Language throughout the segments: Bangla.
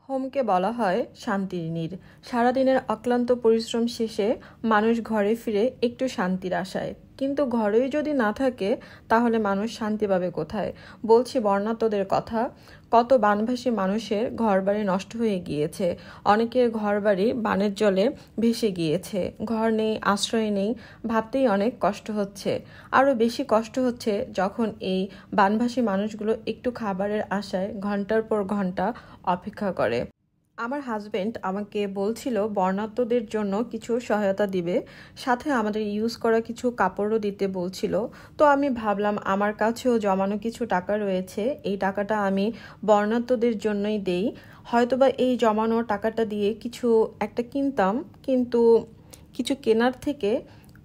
হোমকে বলা হয় শান্তির নীড়। সারাদিনের অক্লান্ত পরিশ্রম শেষে মানুষ ঘরে ফিরে একটু শান্তির আশায়, কিন্তু ঘরেই যদি না থাকে তাহলে মানুষ শান্তি পাবে কোথায়? বলছি বর্ণাঢ্যদের কথা। কত বানভাসী মানুষের ঘরবাড়ি নষ্ট হয়ে গিয়েছে, অনেকের ঘরবাড়ি বানের জলে ভেসে গিয়েছে, ঘর নেই, আশ্রয় নেই, ভাবতেই অনেক কষ্ট হচ্ছে। আরও বেশি কষ্ট হচ্ছে যখন এই বানভাসী মানুষগুলো একটু খাবারের আশায় ঘন্টার পর ঘন্টা অপেক্ষা করে। আমার হাজবেন্ড আমাকে বলছিল বর্ণাঢ্যদের জন্য কিছু সহায়তা দিবে, সাথে আমাদের ইউজ করা কিছু কাপড়ও দিতে বলছিল। তো আমি ভাবলাম আমার কাছেও জমানো কিছু টাকা রয়েছে, এই টাকাটা আমি বর্ণাঢ্যদের জন্যই দেই। হয়তোবা এই জমানো টাকাটা দিয়ে কিছু একটা কিনতাম, কিন্তু কিছু কেনার থেকে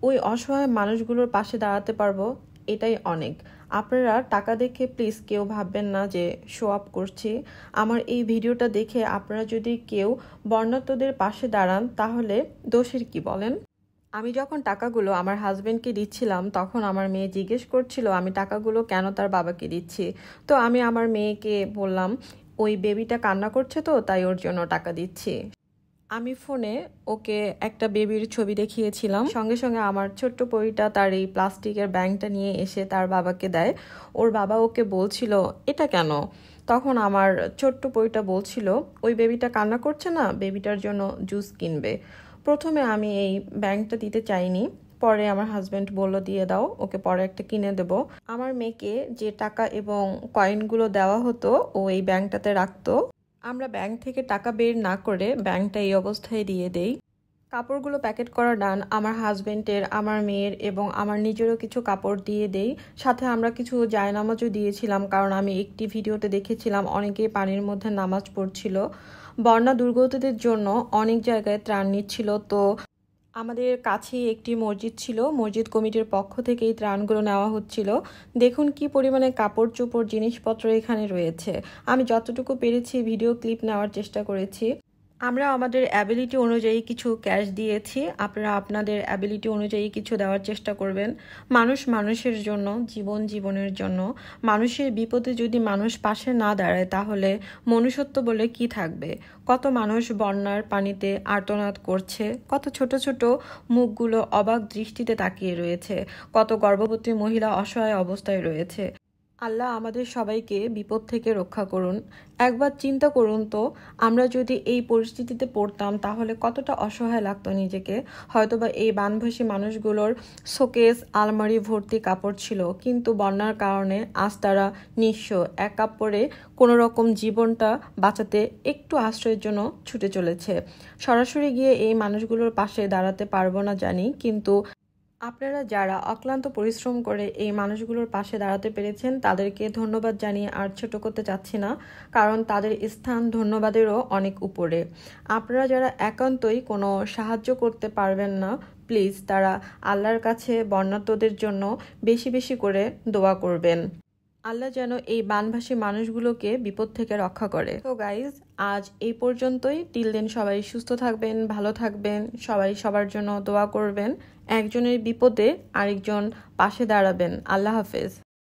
ওই অসহায় মানুষগুলোর পাশে দাঁড়াতে পারবো, এটাই অনেক। আপনারা টাকা দেখে প্লিজ কেউ ভাববেন না যে শো আপ করছি। আমার এই ভিডিওটা দেখে আপনারা যদি কেউ বর্ণাঢ্যদের পাশে দাঁড়ান তাহলে দোষের কি বলেন? আমি যখন টাকাগুলো আমার হাজবেন্ডকে দিচ্ছিলাম তখন আমার মেয়ে জিজ্ঞেস করছিল আমি টাকাগুলো কেন তার বাবাকে দিচ্ছি। তো আমি আমার মেয়েকে বললাম ওই বেবিটা কান্না করছে তো তাই ওর জন্য টাকা দিচ্ছি। আমি ফোনে ওকে একটা বেবির ছবি দেখিয়েছিলাম, সঙ্গে সঙ্গে আমার ছোট্ট পরীটা তার এই প্লাস্টিকের ব্যাংকটা নিয়ে এসে তার বাবাকে দেয়। ওর বাবা ওকে বলছিল এটা কেন? তখন আমার ছোট্ট পরীটা বলছিল ওই বেবিটা কান্না করছে না, বেবিটার জন্য জুস কিনবে। প্রথমে আমি এই ব্যাংকটা দিতে চাইনি, পরে আমার হাজব্যান্ড বলল দিয়ে দাও, ওকে পরে একটা কিনে দেব। আমার মেয়েকে যে টাকা এবং কয়েনগুলো দেওয়া হতো ও এই ব্যাংকটাতে রাখতো। আমরা ব্যাংক থেকে টাকা বের না করে ব্যাংকটা এই অবস্থায় দিয়ে দেই। কাপড়গুলো প্যাকেট করা ডান, আমার হাজবেন্ডের, আমার মেয়ের এবং আমার নিজেরও কিছু কাপড় দিয়ে দেই। সাথে আমরা কিছু জায়নামাজও দিয়েছিলাম, কারণ আমি একটি ভিডিওতে দেখেছিলাম অনেকেই পানির মধ্যে নামাজ পড়ছিল। বন্যা দুর্গতদের জন্য অনেক জায়গায় ত্রাণ নিচ্ছিল। তো আমাদের কাছেই একটি মসজিদ ছিল, মসজিদ কমিটির পক্ষ থেকে এই ত্রাণগুলো নেওয়া হচ্ছিল। দেখুন কি পরিমাণে কাপড় চোপড় জিনিসপত্র এখানে রয়েছে। আমি যতটুকু পেরেছি ভিডিও ক্লিপ নেওয়ার চেষ্টা করেছি। আমরা আমাদের অ্যাবিলিটি অনুযায়ী কিছু ক্যাশ দিয়েছি, আপনারা আপনাদের অ্যাবিলিটি অনুযায়ী কিছু দেওয়ার চেষ্টা করবেন। মানুষ মানুষের জন্য, জীবন জীবনের জন্য। মানুষের বিপদে যদি মানুষ পাশে না দাঁড়ায় তাহলে মনুষ্যত্ব বলে কি থাকবে? কত মানুষ বন্যার পানিতে আর্তনাদ করছে, কত ছোট ছোট মুখগুলো অবাক দৃষ্টিতে তাকিয়ে রয়েছে, কত গর্ভবতী মহিলা অসহায় অবস্থায় রয়েছে। আল্লাহ আমাদের সবাইকে বিপদ থেকে রক্ষা করুন। একবার চিন্তা করুন তো, আমরা যদি এই পরিস্থিতিতে পড়তাম তাহলে কতটা অসহায় লাগতো নিজেকে। হয়তোবা এই বানভাসী মানুষগুলোর শোকেস আলমারি ভর্তি কাপড় ছিল, কিন্তু বন্যার কারণে আজ তারা নিঃস্ব, এক কাপড়ে কোনো রকম জীবনটা বাঁচাতে একটু আশ্রয়ের জন্য ছুটে চলেছে। সরাসরি গিয়ে এই মানুষগুলোর পাশে দাঁড়াতে পারবো না জানি, কিন্তু আপনারা যারা অক্লান্ত পরিশ্রম করে এই মানুষগুলোর পাশে দাঁড়াতে পেরেছেন তাদেরকে ধন্যবাদ জানিয়ে আর ছোট করতে চাচ্ছি না, কারণ তাদের স্থান ধন্যবাদেরও অনেক উপরে। আপনারা যারা একান্তই কোনো সাহায্য করতে পারবেন না, প্লিজ তারা আল্লাহর কাছে বর্ণাঢ্যদের জন্য বেশি বেশি করে দোয়া করবেন। আল্লাহ যেন এই বানভাসী মানুষগুলোকে বিপদ থেকে রক্ষা করে। তো গাইজ, আজ এই পর্যন্তই। টিল দেন সবাই সুস্থ থাকবেন, ভালো থাকবেন, সবাই সবার জন্য দোয়া করবেন। একজনের বিপদে আরেকজন পাশে দাঁড়াবেন। আল্লাহ হাফেজ।